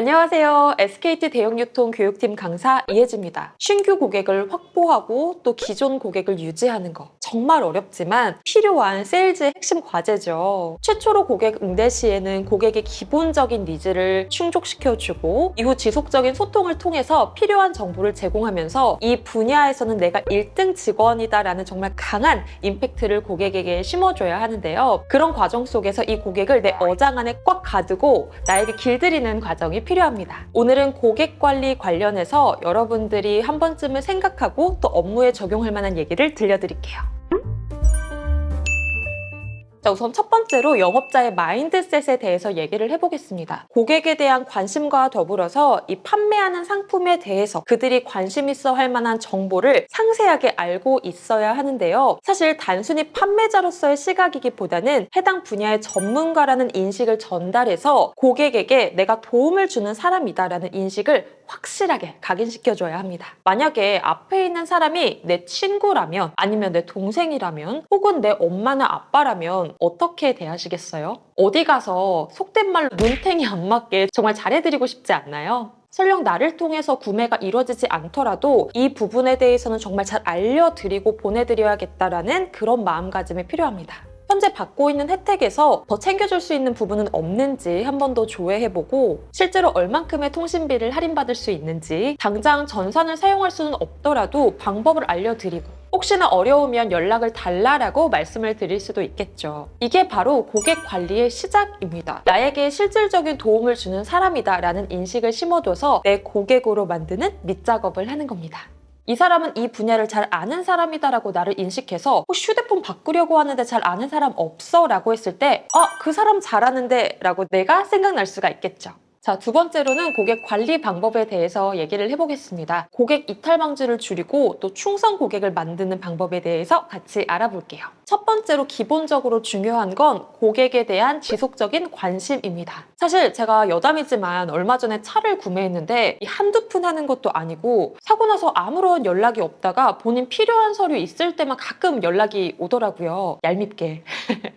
안녕하세요. SKT 대형유통 교육팀 강사 이혜지입니다. 신규 고객을 확보하고 또 기존 고객을 유지하는 거 정말 어렵지만 필요한 세일즈의 핵심 과제죠. 최초로 고객 응대 시에는 고객의 기본적인 니즈를 충족시켜주고 이후 지속적인 소통을 통해서 필요한 정보를 제공하면서 이 분야에서는 내가 1등 직원이다라는 정말 강한 임팩트를 고객에게 심어줘야 하는데요. 그런 과정 속에서 이 고객을 내 어장 안에 꽉 가두고 나에게 길들이는 과정이 필요합니다. 오늘은 고객 관리 관련해서 여러분들이 한 번쯤은 생각하고 또 업무에 적용할 만한 얘기를 들려드릴게요. 자, 우선 첫 번째로 영업자의 마인드셋에 대해서 얘기를 해보겠습니다. 고객에 대한 관심과 더불어서 이 판매하는 상품에 대해서 그들이 관심 있어 할 만한 정보를 상세하게 알고 있어야 하는데요. 사실 단순히 판매자로서의 시각이기보다는 해당 분야의 전문가라는 인식을 전달해서 고객에게 내가 도움을 주는 사람이다라는 인식을 확실하게 각인시켜줘야 합니다. 만약에 앞에 있는 사람이 내 친구라면 아니면 내 동생이라면 혹은 내 엄마나 아빠라면 어떻게 대하시겠어요? 어디 가서 속된 말로 눈탱이 안 맞게 정말 잘해드리고 싶지 않나요? 설령 나를 통해서 구매가 이루어지지 않더라도 이 부분에 대해서는 정말 잘 알려드리고 보내드려야겠다라는 그런 마음가짐이 필요합니다. 현재 받고 있는 혜택에서 더 챙겨줄 수 있는 부분은 없는지 한 번 더 조회해보고 실제로 얼만큼의 통신비를 할인받을 수 있는지 당장 전산을 사용할 수는 없더라도 방법을 알려드리고 혹시나 어려우면 연락을 달라라고 말씀을 드릴 수도 있겠죠. 이게 바로 고객 관리의 시작입니다. 나에게 실질적인 도움을 주는 사람이다 라는 인식을 심어둬서 내 고객으로 만드는 밑작업을 하는 겁니다. 이 사람은 이 분야를 잘 아는 사람이다라고 나를 인식해서 혹시 휴대폰 바꾸려고 하는데 잘 아는 사람 없어? 라고 했을 때 그 사람 잘하는데 라고 내가 생각날 수가 있겠죠. 자, 두 번째로는 고객 관리 방법에 대해서 얘기를 해보겠습니다. 고객 이탈 방지를 줄이고 또 충성 고객을 만드는 방법에 대해서 같이 알아볼게요. 첫 번째로 기본적으로 중요한 건 고객에 대한 지속적인 관심입니다. 사실 제가 여담이지만 얼마 전에 차를 구매했는데 한두 푼 하는 것도 아니고 사고 나서 아무런 연락이 없다가 본인 필요한 서류 있을 때만 가끔 연락이 오더라고요. 얄밉게.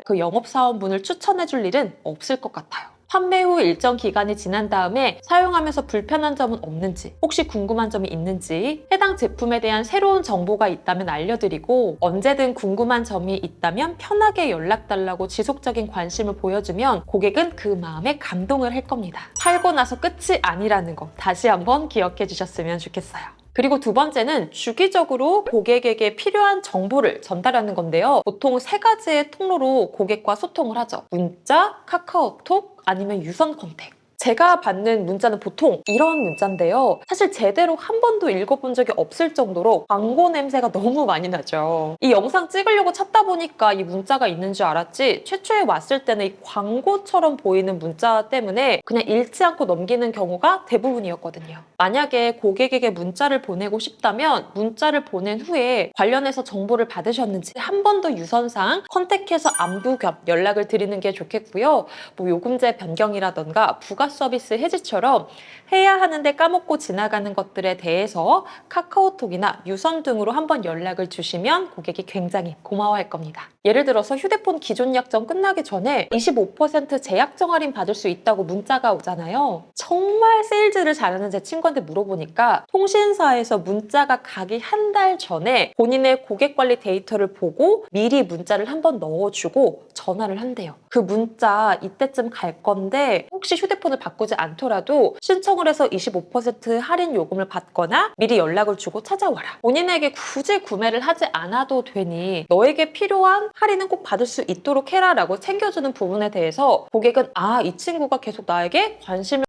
그 영업사원분을 추천해줄 일은 없을 것 같아요. 판매 후 일정 기간이 지난 다음에 사용하면서 불편한 점은 없는지, 혹시 궁금한 점이 있는지, 해당 제품에 대한 새로운 정보가 있다면 알려드리고 언제든 궁금한 점이 있다면 편하게 연락달라고 지속적인 관심을 보여주면 고객은 그 마음에 감동을 할 겁니다. 팔고 나서 끝이 아니라는 거 다시 한번 기억해 주셨으면 좋겠어요. 그리고 두 번째는 주기적으로 고객에게 필요한 정보를 전달하는 건데요. 보통 세 가지의 통로로 고객과 소통을 하죠. 문자, 카카오톡, 아니면 유선 컨택. 제가 받는 문자는 보통 이런 문자인데요. 사실 제대로 한 번도 읽어본 적이 없을 정도로 광고 냄새가 너무 많이 나죠. 이 영상 찍으려고 찾다 보니까 이 문자가 있는 줄 알았지 최초에 왔을 때는 이 광고처럼 보이는 문자 때문에 그냥 읽지 않고 넘기는 경우가 대부분이었거든요. 만약에 고객에게 문자를 보내고 싶다면 문자를 보낸 후에 관련해서 정보를 받으셨는지 한 번 더 유선상 컨택해서 안부 겸 연락을 드리는 게 좋겠고요. 뭐 요금제 변경이라던가 부가 서비스 해지처럼 해야 하는데 까먹고 지나가는 것들에 대해서 카카오톡이나 유선 등으로 한번 연락을 주시면 고객이 굉장히 고마워할 겁니다. 예를 들어서 휴대폰 기존 약정 끝나기 전에 25% 재약정 할인 받을 수 있다고 문자가 오잖아요. 정말 세일즈를 잘하는 제 친구한테 물어보니까 통신사에서 문자가 가기 한 달 전에 본인의 고객 관리 데이터를 보고 미리 문자를 한번 넣어주고 전화를 한대요. 그 문자 이때쯤 갈 건데 혹시 휴대폰을 바꾸지 않더라도 신청을 해서 25% 할인 요금을 받거나 미리 연락을 주고 찾아와라. 본인에게 굳이 구매를 하지 않아도 되니 너에게 필요한 할인은 꼭 받을 수 있도록 해라 라고 챙겨주는 부분에 대해서 고객은 이 친구가 계속 나에게 관심을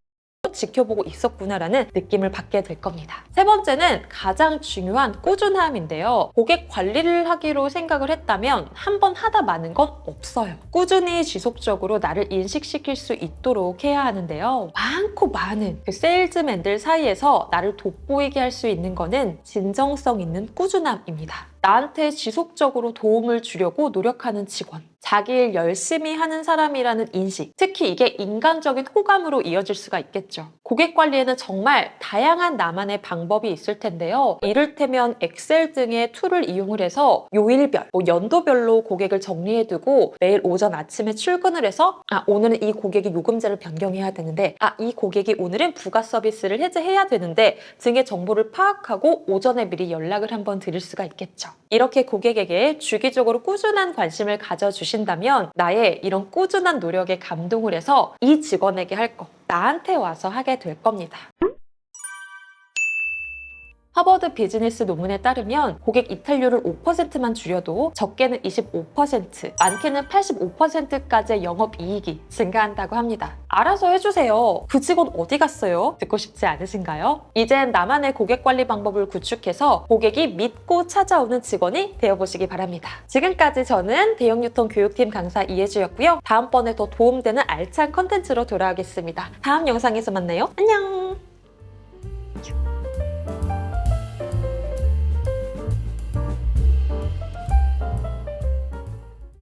지켜보고 있었구나라는 느낌을 받게 될 겁니다. 세 번째는 가장 중요한 꾸준함인데요. 고객 관리를 하기로 생각을 했다면 한 번 하다 마는 건 없어요. 꾸준히 지속적으로 나를 인식시킬 수 있도록 해야 하는데요. 많고 많은 그 세일즈맨들 사이에서 나를 돋보이게 할 수 있는 거는 진정성 있는 꾸준함입니다. 나한테 지속적으로 도움을 주려고 노력하는 직원. 자기 일 열심히 하는 사람이라는 인식, 특히 이게 인간적인 호감으로 이어질 수가 있겠죠. 고객 관리에는 정말 다양한 나만의 방법이 있을 텐데요. 이를테면 엑셀 등의 툴을 이용을 해서 요일별, 연도별로 고객을 정리해두고 매일 오전 아침에 출근을 해서 오늘은 이 고객이 요금제를 변경해야 되는데 이 고객이 오늘은 부가 서비스를 해제해야 되는데 등의 정보를 파악하고 오전에 미리 연락을 한번 드릴 수가 있겠죠. 이렇게 고객에게 주기적으로 꾸준한 관심을 가져주신다면 나의 이런 꾸준한 노력에 감동을 해서 이 직원에게 할 거 나한테 와서 하게 될 겁니다. 하버드 비즈니스 논문에 따르면 고객 이탈률을 5%만 줄여도 적게는 25%, 많게는 85%까지의 영업이익이 증가한다고 합니다. 알아서 해주세요. 그 직원 어디 갔어요? 듣고 싶지 않으신가요? 이젠 나만의 고객 관리 방법을 구축해서 고객이 믿고 찾아오는 직원이 되어보시기 바랍니다. 지금까지 저는 대형 유통 교육팀 강사 이혜주였고요. 다음번에 더 도움되는 알찬 컨텐츠로 돌아오겠습니다. 다음 영상에서 만나요. 안녕!